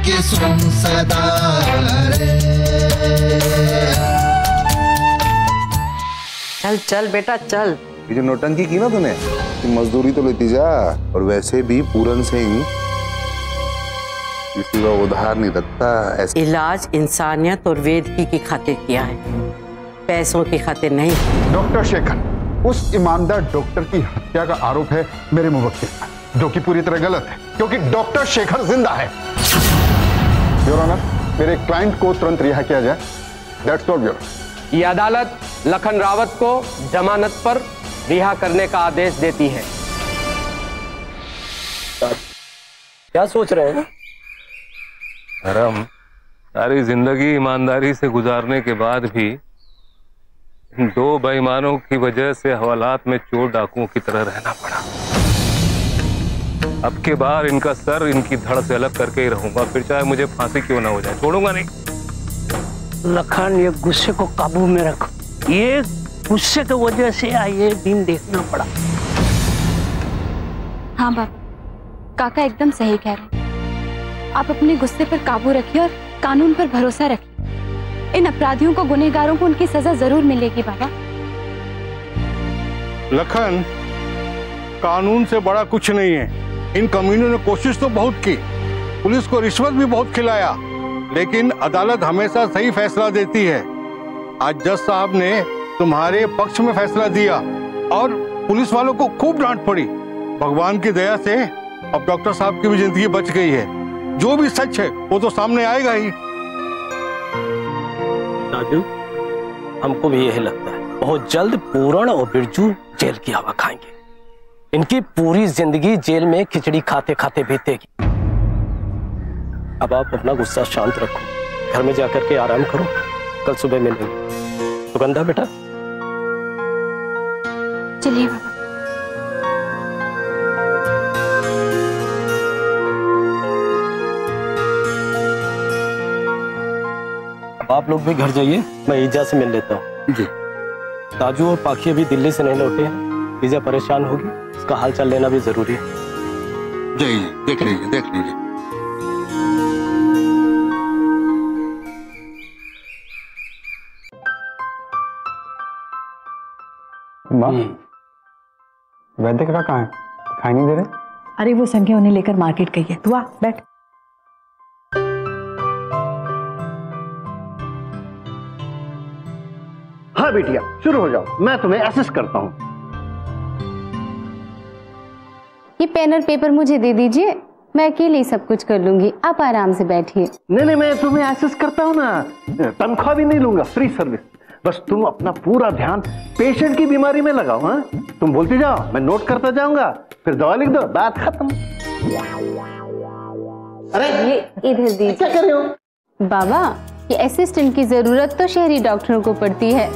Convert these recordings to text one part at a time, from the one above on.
की सुन सदा रे। चल चल बेटा चल। ये जो नौटंकी की ना तूने, मजदूरी तो लेती जा। और वैसे भी पूरन सिंह किसी का उधार नहीं रखता। इलाज इंसानियत और वेद की खातिर किया है, पैसों की खातिर नहीं। डॉक्टर शेखर, उस ईमानदार डॉक्टर की हत्या का आरोप है मेरे मुवक्किल पर, जो कि पूरी तरह गलत है, क्योंकि डॉक्टर शेखर जिंदा है। योर ऑनर, मेरे क्लाइंट को तुरंत रिहा किया जाए। That's all your. ये अदालत लखन रावत को जमानत पर रिहा करने का आदेश देती है। क्या सोच रहे हैं? धर्म, सारी जिंदगी ईमानदारी से गुजारने के बाद भी दो बेईमानों की वजह से हवालात में चोर डाकुओं की तरह रहना पड़ा। अब के बार इनका सर इनकी धड़ से अलग करके ही रहूंगा, फिर चाहे मुझे फांसी क्यों ना हो जाए, छोड़ूंगा नहीं। लखन, ये गुस्से को काबू में रखो। ये गुस्से की वजह से ये दिन देखना पड़ा। हाँ बाबा, काका एकदम सही कह रहे हैं। आप अपने गुस्से पर काबू रखिए और कानून पर भरोसा रखिए। इन अपराधियों को, गुनहगारों को उनकी सजा जरूर मिलेगी बाबा। लखन, कानून से बड़ा कुछ नहीं है। इन कमीनों ने कोशिश तो बहुत की, पुलिस को रिश्वत भी बहुत खिलाया, लेकिन अदालत हमेशा सही फैसला देती है। आज जज साहब ने तुम्हारे पक्ष में फैसला दिया और पुलिस वालों को खूब डांट पड़ी। भगवान की दया से अब डॉक्टर साहब की भी जिंदगी बच गई है। जो भी सच है वो तो सामने आएगा ही। राजू, हमको भी यही लगता है, बहुत जल्द पूरण और बिरजू जेल की हवा खाएंगे। इनकी पूरी जिंदगी जेल में खिचड़ी खाते खाते बीतेगी। अब आप अपना गुस्सा शांत रखो, घर में जाकर के आराम करो, कल सुबह मिलेंगे। सुगंधा बेटा, चलिए बाबा। अब आप लोग भी घर जाइए, मैं ईजा से मिल लेता हूँ। जी। ताजू और पाखी अभी दिल्ली से नहीं लौटे हैं, ईजा परेशान होगी, उसका हालचाल लेना भी जरूरी है। जाइए, देख लीजिए, देख लीजिए। माँ, वैद्य काका कहाँ है? दिखाई नहीं दे रहे। अरे वो संख्या उन्हें लेकर मार्केट गई है। तू आ बैठ। हाँ बेटिया, शुरू हो जाओ, मैं तुम्हें असिस्ट करता हूँ। ये पेन और पेपर मुझे दे दीजिए, मैं अकेले ही सब कुछ कर लूंगी, आप आराम से बैठिए। नहीं, मैं तुम्हें असिस्ट करता हूँ ना, तनख्वाह भी नहीं लूंगा, फ्री सर्विस। बस तुम अपना पूरा ध्यान पेशेंट की बीमारी में लगाओ। हाँ, तुम बोलते जाओ, मैं नोट करता जाऊंगा, फिर दवा लिख दो, बात खत्म। अरे ये इधर दीजिए। क्या कर रहे हो बाबा? ये असिस्टेंट की जरूरत तो शहरी डॉक्टरों को पड़ती है,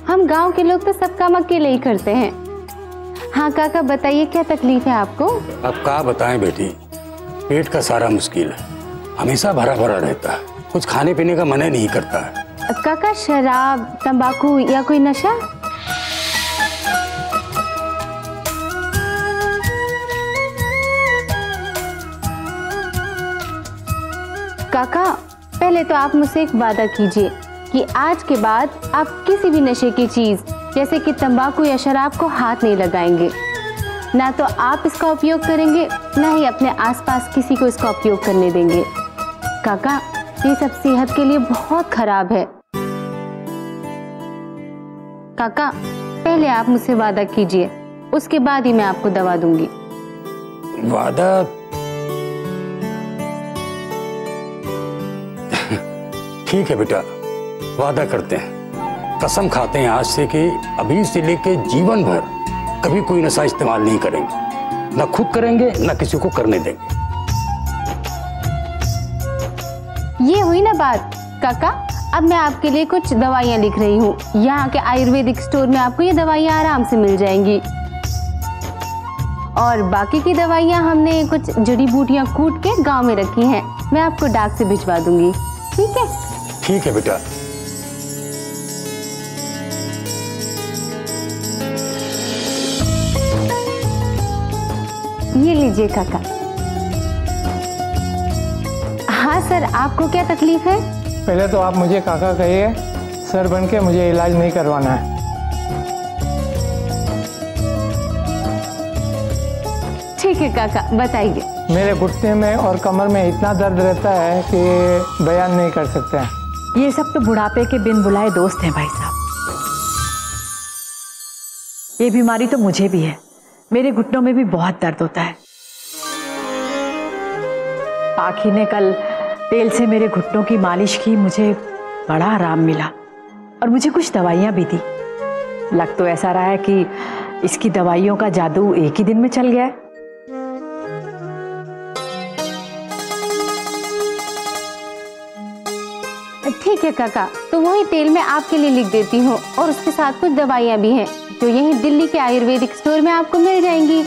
हम गांव के लोग तो सब काम अकेले ही करते हैं। हाँ काका, बताइए क्या तकलीफ है आपको? अब क्या बताएं बेटी, पेट का सारा मुश्किल है, हमेशा भरा भरा रहता है, कुछ खाने पीने का मन ही नहीं करता है। काका, शराब, तंबाकू या कोई नशा? काका, पहले तो आप मुझसे एक वादा कीजिए कि आज के बाद आप किसी भी नशे की चीज जैसे कि तंबाकू या शराब को हाथ नहीं लगाएंगे। ना तो आप इसका उपयोग करेंगे, ना ही अपने आसपास किसी को इसका उपयोग करने देंगे। काका, ये सब सेहत के लिए बहुत खराब है। काका, पहले आप मुझसे वादा कीजिए, उसके बाद ही मैं आपको दवा दूंगी। वादा? ठीक है बेटा, वादा करते हैं, कसम खाते हैं आज से कि अभी से लेके जीवन भर कभी कोई नशा इस्तेमाल नहीं करेंगे, ना खुद करेंगे ना किसी को करने देंगे। ये हुई ना बात काका। अब मैं आपके लिए कुछ दवाइयाँ लिख रही हूँ, यहाँ के आयुर्वेदिक स्टोर में आपको ये दवाइयाँ आराम से मिल जाएंगी। और बाकी की दवाइयाँ हमने कुछ जड़ी बूटियाँ कूट के गांव में रखी हैं, मैं आपको डाक से भिजवा दूंगी। ठीक है? ठीक है बेटा। ये लीजिए काका। हाँ सर, आपको क्या तकलीफ है? पहले तो आप मुझे काका कहिए, सर बन के मुझे इलाज नहीं करवाना है। ठीक है काका, बताइए। मेरे घुटने में और कमर में इतना दर्द रहता है कि बयान नहीं कर सकते हैं। ये सब तो बुढ़ापे के बिन बुलाए दोस्त हैं भाई साहब। ये बीमारी तो मुझे भी है, मेरे घुटनों में भी बहुत दर्द होता है। आखी ने कल तेल से मेरे घुटनों की मालिश की, मुझे बड़ा आराम मिला और मुझे कुछ दवाइयाँ भी दी। लग तो ऐसा रहा है कि इसकी दवाइयों का जादू एक ही दिन में चल गया है। ठीक है काका, तो वही तेल मैं आपके लिए लिख देती हूँ और उसके साथ कुछ दवाइयाँ भी हैं जो यहीं दिल्ली के आयुर्वेदिक स्टोर में आपको मिल जाएंगी।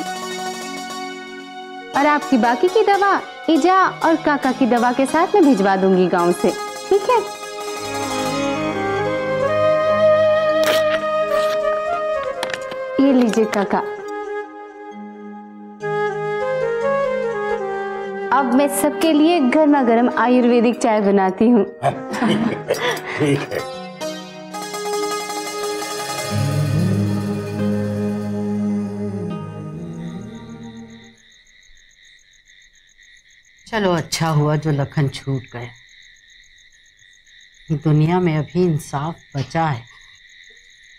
और आपकी बाकी की दवा इजा और काका की दवा के साथ मैं भिजवा दूंगी गांव से, ठीक है? ये लीजिए काका। अब मैं सबके लिए गर्मा गर्म आयुर्वेदिक चाय बनाती हूँ। ठीक है। चलो अच्छा हुआ जो लखन छूट गए। दुनिया में अभी इंसाफ बचा है।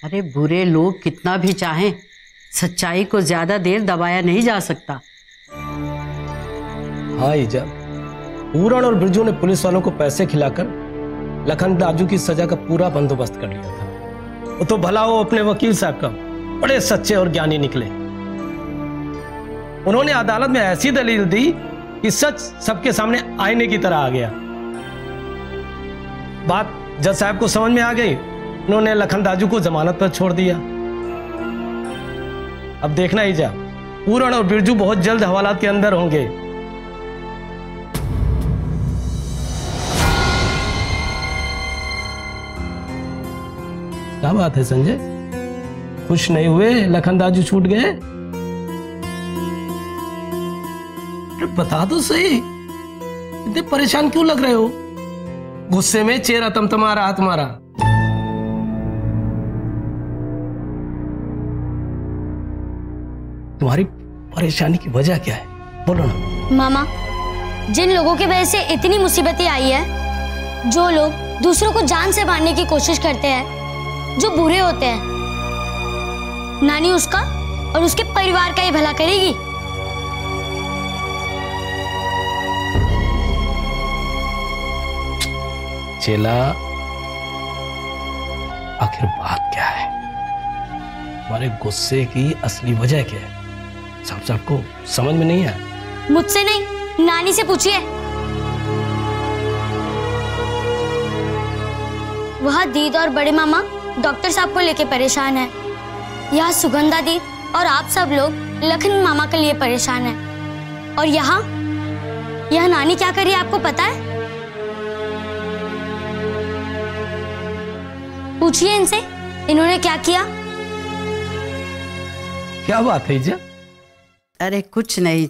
अरे बुरे लोग कितना भी चाहें, सच्चाई को ज्यादा देर दबाया नहीं जा सकता। हाँ ईजा, पूरण और बिरजू ने पुलिस वालों को पैसे खिलाकर लखन दाजू की सजा का पूरा बंदोबस्त कर लिया था। वो तो भला वो अपने वकील साहब का बड़े सच्चे और ज्ञानी निकले। उन्होंने अदालत में ऐसी दलील दी कि सच सबके सामने आईने की तरह आ गया। बात जज साहब को समझ में आ गई, उन्होंने लखन दाजू को जमानत पर छोड़ दिया। अब देखना ही जा, पूरण और बिरजू बहुत जल्द हवालात के अंदर होंगे। क्या बात है संजय, खुश नहीं हुए लखन दाजू छूट गए? बता दो सही, इतने परेशान क्यों लग रहे हो? गुस्से में चेहरा तमतमा रहा तुम्हारा। तुम्हारी परेशानी की वजह क्या है, बोलो ना। मामा, जिन लोगों की वजह से इतनी मुसीबतें आई है, जो लोग दूसरों को जान से मारने की कोशिश करते हैं, जो बुरे होते हैं, नानी उसका और उसके परिवार का ही भला करेगी। चेला, आखिर बात क्या है? तुम्हारे गुस्से की असली वजह क्या है? सबको समझ में नहीं आया। मुझसे नहीं, नानी से पूछिए। वह दीद और बड़े मामा डॉक्टर साहब को लेके परेशान है। यहाँ सुगंधा दी और आप सब लोग लखन मामा के लिए परेशान है। और यहाँ नानी क्या कर रही है आपको पता है? पूछिए इनसे, इन्होंने क्या किया? क्या बात है इजा? अरे कुछ नहीं।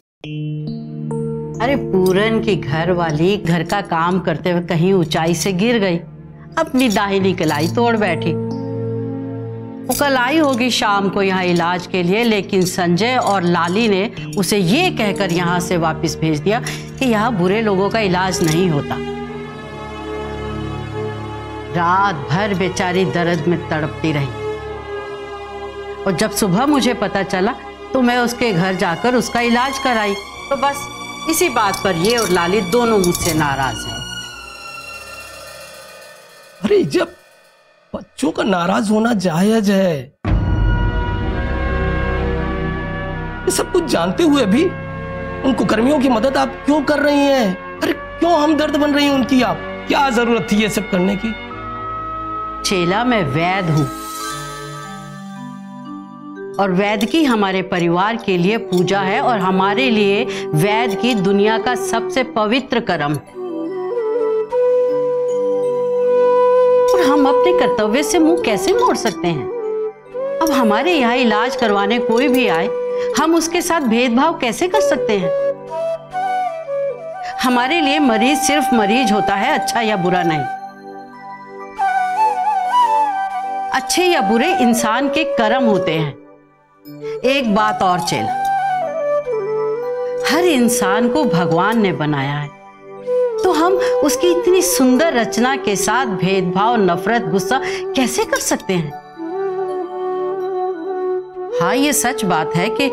अरे पूरन की घर वाली घर का काम करते हुए कहीं ऊंचाई से गिर गई, अपनी दाहिनी कलाई तोड़ बैठी। वो कल आई होगी शाम को यहाँ इलाज के लिए, लेकिन संजय और लाली ने उसे ये कहकर यहाँ से वापस भेज दिया कि यहाँ बुरे लोगों का इलाज नहीं होता। रात भर बेचारी दर्द में तड़पती रही और जब सुबह मुझे पता चला तो मैं उसके घर जाकर उसका इलाज कराई। तो बस इसी बात पर ये और लाली दोनों मुझसे नाराज हैं। अरे जब बच्चों का नाराज होना जायज है, ये सब कुछ जानते हुए भी उन कुकर्मियों की मदद आप क्यों कर रही हैं? अरे क्यों हमदर्द बन रही हैं उनकी? आप क्या जरूरत थी ये सब करने की? चेला, मैं वैद हूं और वैद की हमारे परिवार के लिए पूजा है और हमारे लिए वैद की दुनिया का सबसे पवित्र कर्म। और हम अपने कर्तव्य से मुंह कैसे मोड़ सकते हैं? अब हमारे यहाँ इलाज करवाने कोई भी आए हम उसके साथ भेदभाव कैसे कर सकते हैं? हमारे लिए मरीज सिर्फ मरीज होता है, अच्छा या बुरा नहीं। अच्छे या बुरे इंसान के कर्म होते हैं। एक बात और चेला, हर इंसान को भगवान ने बनाया है, तो हम उसकी इतनी सुंदर रचना के साथ भेदभाव, नफरत, गुस्सा कैसे कर सकते हैं? हाँ, ये सच बात है कि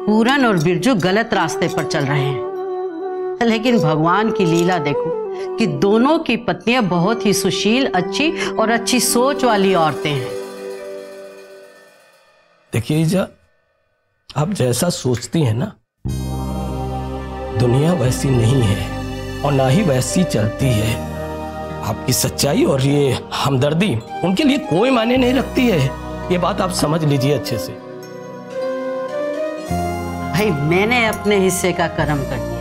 पूरन और बिरजू गलत रास्ते पर चल रहे हैं, लेकिन भगवान की लीला देखो कि दोनों की पत्नियां बहुत ही सुशील, अच्छी और अच्छी सोच वाली औरतें हैं। देखिए ईजा, आप जैसा सोचती हैं ना, दुनिया वैसी नहीं है और ना ही वैसी चलती है। आपकी सच्चाई और ये हमदर्दी उनके लिए कोई मायने नहीं रखती है। ये बात आप समझ लीजिए अच्छे से। भाई, मैंने अपने हिस्से का कर्म कर दिया,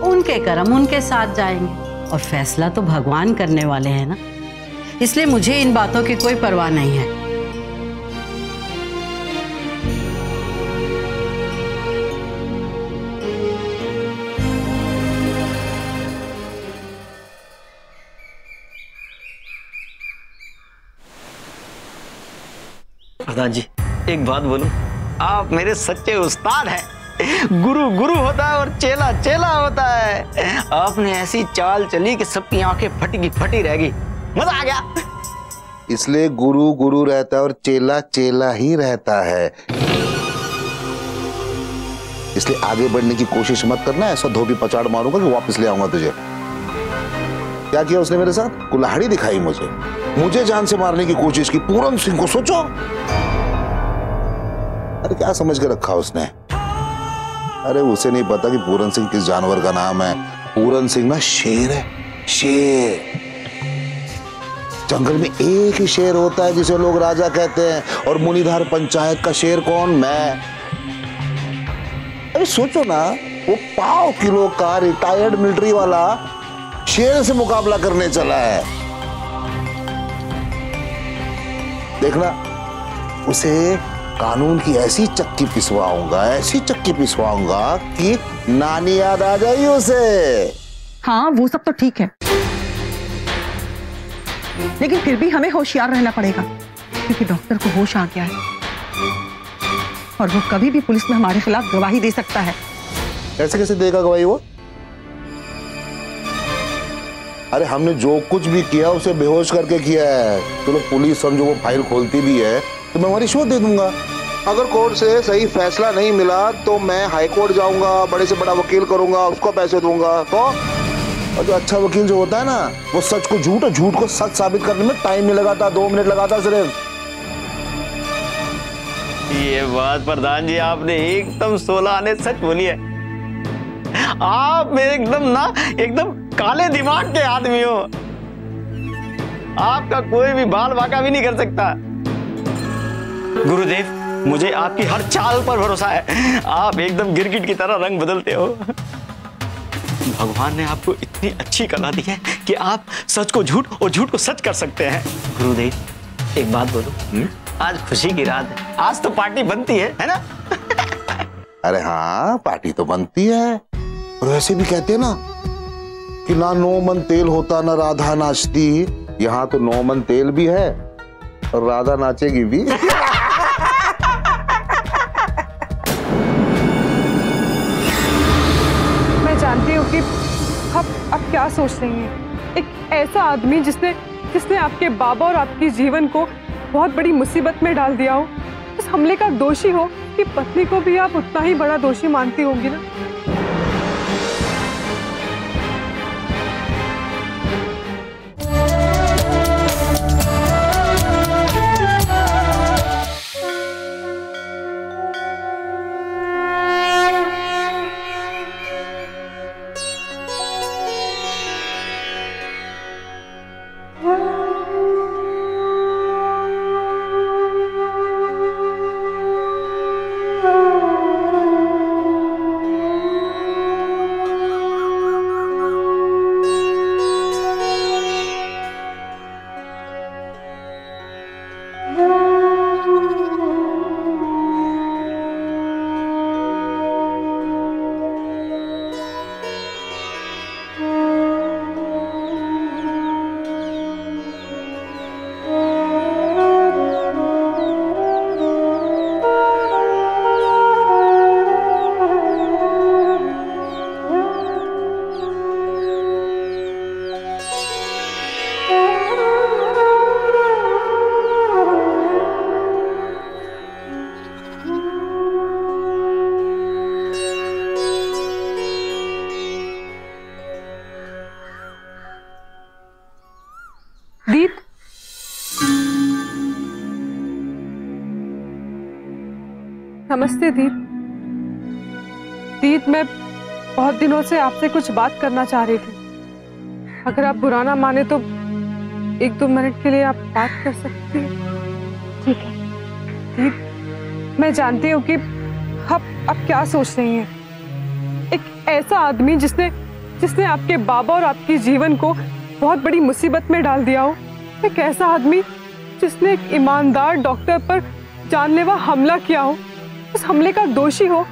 उनके कर्म उनके साथ जाएंगे और फैसला तो भगवान करने वाले हैं ना, इसलिए मुझे इन बातों की कोई परवाह नहीं है। प्रधान जी, एक बात बोलूं, आप मेरे सच्चे उस्ताद हैं। गुरु गुरु होता है और चेला चेला होता है। आपने ऐसी चाल चली कि सबकी आंखें फटी की फटी रह गई। मजा आ गया। इसलिए गुरु गुरु रहता है और चेला चेला ही रहता है। इसलिए आगे बढ़ने की कोशिश मत करना, ऐसा धोबी पचाड़ मारूंगा कि वापस ले आऊंगा तुझे। क्या किया उसने मेरे साथ? कुल्हाड़ी दिखाई मुझे जान से मारने की कोशिश की। पूरन सिंह को सोचो, अरे क्या समझ के रखा उसने? अरे उसे नहीं पता कि पूरन सिंह किस जानवर का नाम है। पूरन सिंह ना शेर है, शेर। जंगल में एक ही शेर होता है जिसे लोग राजा कहते हैं, और मुनिधार पंचायत का शेर कौन? मैं। अरे सोचो ना, वो 5 किलो का रिटायर्ड मिलिट्री वाला शेर से मुकाबला करने चला है। देखना, उसे कानून की ऐसी चक्की पिसवाऊंगा कि नानी याद आ जाएगी उसे। हाँ, वो सब तो ठीक है, लेकिन फिर भी हमें होशियार रहना पड़ेगा, क्योंकि डॉक्टर को होश आ गया है और वो कभी भी पुलिस में हमारे खिलाफ गवाही दे सकता है। ऐसे कैसे देगा गवाही वो? अरे हमने जो कुछ भी किया उसे बेहोश करके किया है। चलो पुलिस समझो वो फाइल खोलती भी है तो मैं हमारी रिश्वत दे दूंगा। अगर कोर्ट से सही फैसला नहीं मिला तो मैं हाई कोर्ट जाऊंगा, बड़े से बड़ा वकील करूंगा, उसको पैसे दूंगा। तो और जो अच्छा वकील जो होता है ना, वो सच को झूठ और झूठ को सच साबित करने में टाइम नहीं लगाता, 2 मिनट लगाता सिर्फ। ये बात प्रधान जी आपने एकदम 16 आने सच बोली है। आप मेरे एकदम काले दिमाग के आदमी हो। आपका कोई भी बाल बाका भी नहीं कर सकता। गुरुदेव, मुझे आपकी हर चाल पर भरोसा है। आप एकदम गिरगिट की तरह रंग बदलते हो। भगवान ने आपको इतनी अच्छी कला दी है कि आप सच को झूठ और झूठ को सच कर सकते हैं। गुरुदेव, एक बात बोलो, आज खुशी की रात है, आज तो पार्टी बनती है ना? अरे हाँ, पार्टी तो बनती है। और वैसे भी कहते हैं ना कि ना 9 मन तेल होता ना राधा नाचती। यहाँ तो 9 मन तेल भी है और राधा नाचेगी भी। मैं जानती हूँ कि आप क्या सोच रही हैं। एक ऐसा आदमी जिसने आपके बाबा और आपके जीवन को बहुत बड़ी मुसीबत में डाल दिया हो, उस हमले का दोषी हो कि पत्नी को भी आप उतना ही बड़ा दोषी मानती होंगी ना? नमस्ते दीद। दीद, मैं बहुत दिनों से आपसे कुछ बात करना चाह रही थी। अगर आप बुरा ना माने तो 1-2 मिनट के लिए आप बात कर सकती हैं? ठीक है। दीद, मैं जानती हूँ कि आप क्या सोच रही हैं। एक ऐसा आदमी जिसने आपके बाबा और आपके जीवन को बहुत बड़ी मुसीबत में डाल दिया हो, एक ऐसा आदमी जिसने एक ईमानदार डॉक्टर पर जानलेवा हमला किया हो, उस हमले का दोषी हो,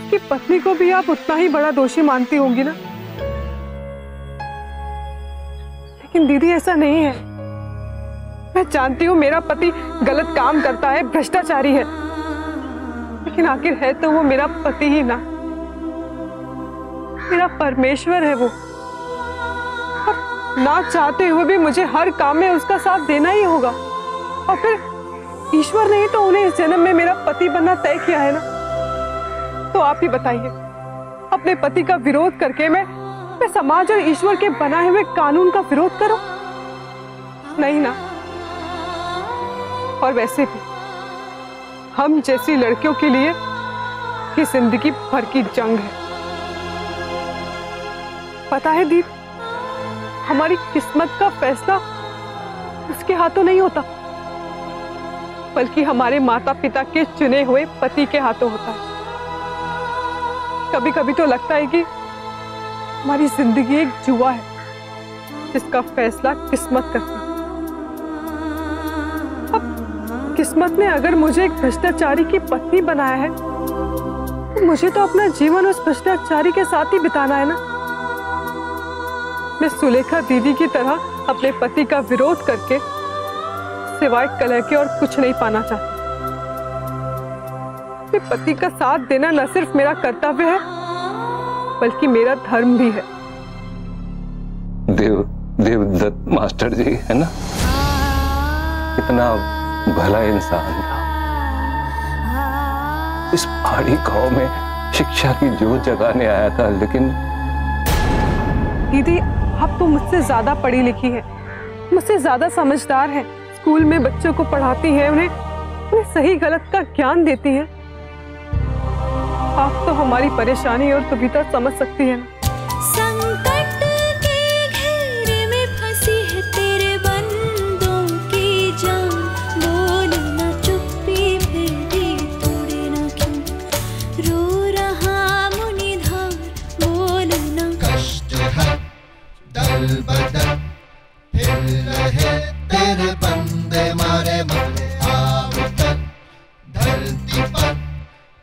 कि पत्नी को भी आप उतना ही बड़ा दोषी मानती होंगी ना। लेकिन दीदी, ऐसा नहीं है। मैं जानती हूँ मेरा पति गलत काम करता है, भ्रष्टाचारी है, लेकिन आखिर है तो वो मेरा पति ही ना, मेरा परमेश्वर है वो। और ना चाहते हुए भी मुझे हर काम में उसका साथ देना ही होगा। और फिर ईश्वर ने ही तो उन्हें इस जन्म में मेरा पति बनना तय किया है ना। तो आप ही बताइए, अपने पति का विरोध करके मैं समाज और ईश्वर के बनाए हुए कानून का विरोध करूं? नहीं ना। और वैसे भी हम जैसी लड़कियों के लिए ये जिंदगी भर की जंग है। पता है दीद, हमारी किस्मत का फैसला उसके हाथों नहीं होता, बल्कि हमारे माता पिता के चुने हुए पति के हाथों होता है। कभी कभी तो लगता है कि हमारी जिंदगी एक जुआ है जिसका फैसला किस्मत करती है। अब किस्मत ने अगर मुझे एक भ्रष्टाचारी की पत्नी बनाया है, तो मुझे तो अपना जीवन उस भ्रष्टाचारी के साथ ही बिताना है ना। मैं सुलेखा दीदी की तरह अपने पति का विरोध करके सिवाय कलह के और कुछ नहीं पाना चाहती। अपने पति का साथ देना न सिर्फ मेरा कर्तव्य है, बल्कि मेरा धर्म भी है। देवदत्त मास्टर जी है ना, कितना भला इंसान था। इस पहाड़ी गांव में शिक्षा की जोत जगाने आया था, लेकिन दीदी, आप तो मुझसे ज्यादा पढ़ी लिखी है, मुझसे ज्यादा समझदार है। स्कूल में बच्चों को पढ़ाती हैं, उन्हें सही गलत का ज्ञान देती हैं। आप तो हमारी परेशानी और दुविधा समझ सकती हैं ना। संकट के घेरे में फंसी है तेरे बंदों की जान, बोल ना चुप्पी फिर भी तोड़े ना क्यों, रो रहा मुनिधार बोल ना। कष्ट है दल बदल फिर रहे तेरे बंदे मारे मारे आवतन धरती पर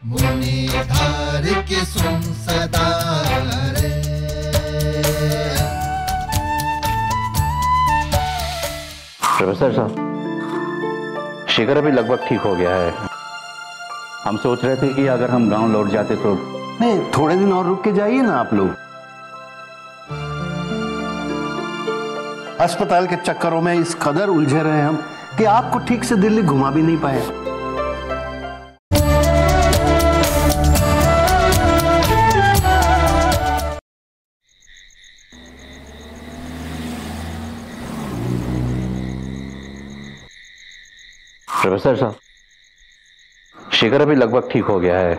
मुनिधार की सुन सदा रे। प्रोफेसर साहब, शिखर अभी लगभग ठीक हो गया है। हम सोच रहे थे कि अगर हम गांव लौट जाते तो। नहीं, थोड़े दिन और रुक के जाइए ना आप लोग। अस्पताल के चक्करों में इस कदर उलझे रहे हम कि आपको ठीक से दिल्ली घुमा भी नहीं पाए। प्रोफेसर साहब, शिखर अभी लगभग ठीक हो गया है।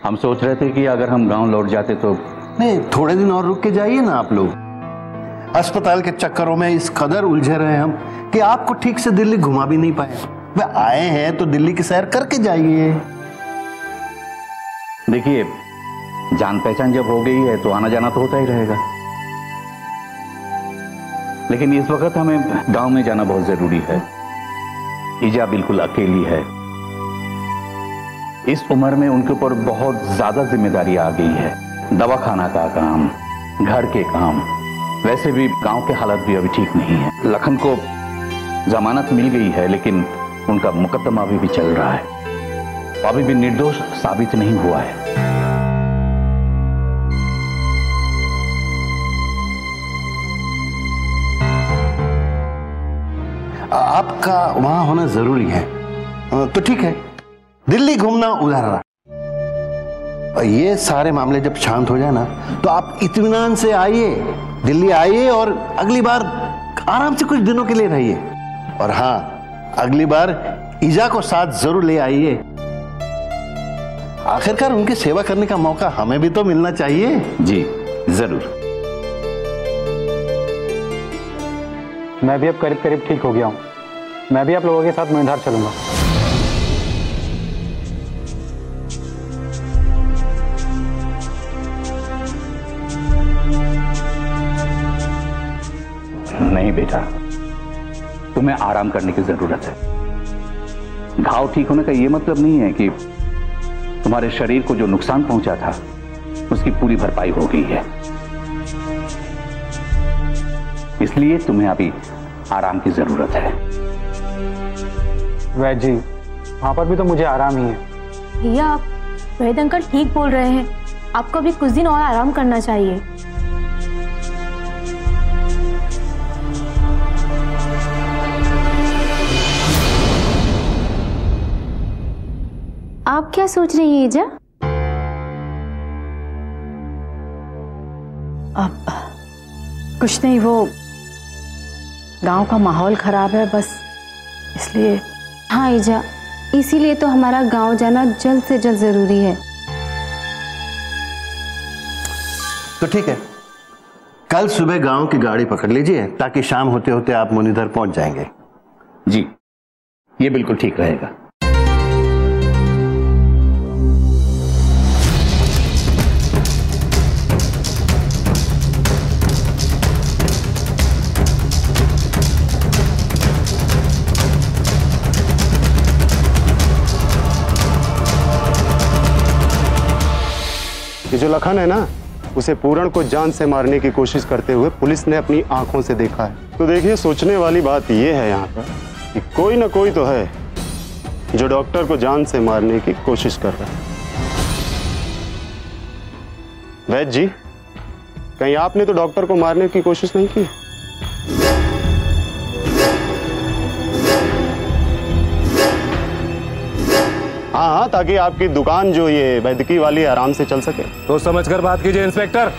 हम सोच रहे थे कि अगर हम गांव लौट जाते तो। नहीं, थोड़े दिन और रुक के जाइए ना आप लोग। अस्पताल के चक्करों में इस कदर उलझे रहे हम कि आपको ठीक से दिल्ली घुमा भी नहीं पाए। वे आए हैं तो दिल्ली की सैर करके जाइए। देखिए, जान पहचान जब हो गई है तो आना जाना तो होता ही रहेगा, लेकिन इस वक्त हमें गांव में जाना बहुत जरूरी है। ईजा बिल्कुल अकेली है। इस उम्र में उनके ऊपर बहुत ज्यादा जिम्मेदारी आ गई है। दवा खाना का काम, घर के काम, वैसे भी गांव के हालात भी अभी ठीक नहीं है। लखन को जमानत मिल गई है, लेकिन उनका मुकदमा अभी भी चल रहा है। अभी भी निर्दोष साबित नहीं हुआ है। आपका वहां होना जरूरी है तो ठीक है, दिल्ली घूमना उधर रहा। ये सारे मामले जब शांत हो जाए ना तो आप इत्मीनान से आइए, दिल्ली आइए और अगली बार आराम से कुछ दिनों के लिए रहिए। और हाँ, अगली बार ईजा को साथ जरूर ले आइए। आखिरकार उनकी सेवा करने का मौका हमें भी तो मिलना चाहिए। जी जरूर। मैं भी अब करीब करीब ठीक हो गया हूँ। मैं भी आप लोगों के साथ मणिधार चलूंगा। नहीं बेटा, तुम्हें आराम करने की जरूरत है। घाव ठीक होने का यह मतलब नहीं है कि तुम्हारे शरीर को जो नुकसान पहुंचा था उसकी पूरी भरपाई हो गई है। इसलिए तुम्हें अभी आराम की जरूरत है। वैद्य जी, वहां पर भी तो मुझे आराम ही है। भैया, आप वैद्य अंकल ठीक बोल रहे हैं। आपको अभी कुछ दिन और आराम करना चाहिए। आप क्या सोच रही हैं ईजा? अब कुछ नहीं, वो गांव का माहौल खराब है बस, इसलिए। हाँ ईजा, इसीलिए तो हमारा गांव जाना जल्द से जल्द जरूरी है। तो ठीक है, कल सुबह गांव की गाड़ी पकड़ लीजिए ताकि शाम होते होते आप मुनिधर पहुंच जाएंगे। जी, ये बिल्कुल ठीक रहेगा। ये जो लखन है ना, उसे पूरण को जान से मारने की कोशिश करते हुए पुलिस ने अपनी आंखों से देखा है। तो देखिए, सोचने वाली बात यह है यहाँ पर कि कोई ना कोई तो है जो डॉक्टर को जान से मारने की कोशिश कर रहा है। वैद्य जी, कहीं आपने तो डॉक्टर को मारने की कोशिश नहीं की? हाँ, ताकि आपकी दुकान जो ये वैद्यकी वाली आराम से चल सके। तो समझकर बात कीजिए इंस्पेक्टर।